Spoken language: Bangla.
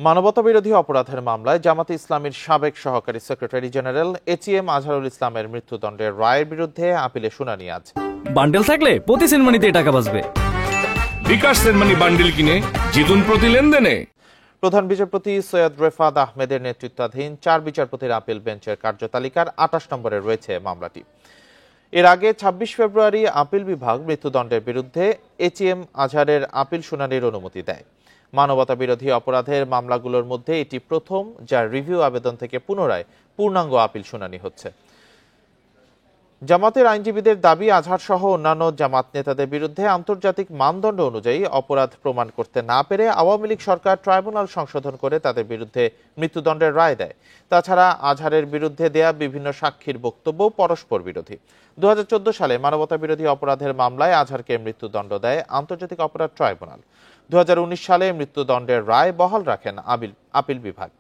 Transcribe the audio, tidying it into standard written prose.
মানবতাবিরোধী অপরাধের মামলায় জামাতে ইসলামীর সাবেক সহকারী সেক্রেটারি জেনারেল ATM আজহারুল ইসলামের মৃত্যুদণ্ডের রায়ের বিরুদ্ধে আপিলে শুনানি আজ। বান্ডেল থাকলে প্রতি সেনমানিতে টাকা বাঁচবে। বিকাশ সেনমানি বান্ডেল কিনে জিতুন প্রতি লেনদেনে। প্রধান বিচারপতি সৈয়দ রেফাত আহমেদের নেতৃত্বাধীন 4 বিচারপতির আপিল বেঞ্চের কার্যতালিকার 28 নম্বরে রয়েছে মামলাটি। এর আগে 26 ফেব্রুয়ারি আপিল বিভাগ মৃত্যুদণ্ডের বিরুদ্ধে ATM আজহারের আপিল শুনানির অনুমতি দেয়। মানবতা বিরোধী অপরাধের মামলাগুলোর মধ্যে এটি প্রথম যার রিভিউ আবেদন থেকে পুনরায় পূর্ণাঙ্গ আপিল শুনানি হচ্ছে। জামাতের আইনজীবীদের দাবি, আজহার সহ অন্যান্য জামাত নেতাদের বিরুদ্ধে আন্তর্জাতিক মানদণ্ড অনুযায়ী অপরাধ প্রমাণ করতে না পেরে আওয়ামী লীগ সরকার ট্রাইব্যুনাল সংশোধন করে তাদের বিরুদ্ধে মৃত্যুদণ্ডের রায় দেয়। তাছাড়া আজহারের বিরুদ্ধে দেয়া বিভিন্ন সাক্ষীর বক্তব্য পরস্পর বিরোধী। 2014 সালে মানবতা বিরোধী অপরাধের মামলায় আজহারকে মৃত্যুদণ্ড দেয় আন্তর্জাতিক অপরাধ ট্রাইব্যুনাল। 2019 সালে মৃত্যুদণ্ডের রায় বহাল রাখেন আপিল বিভাগ।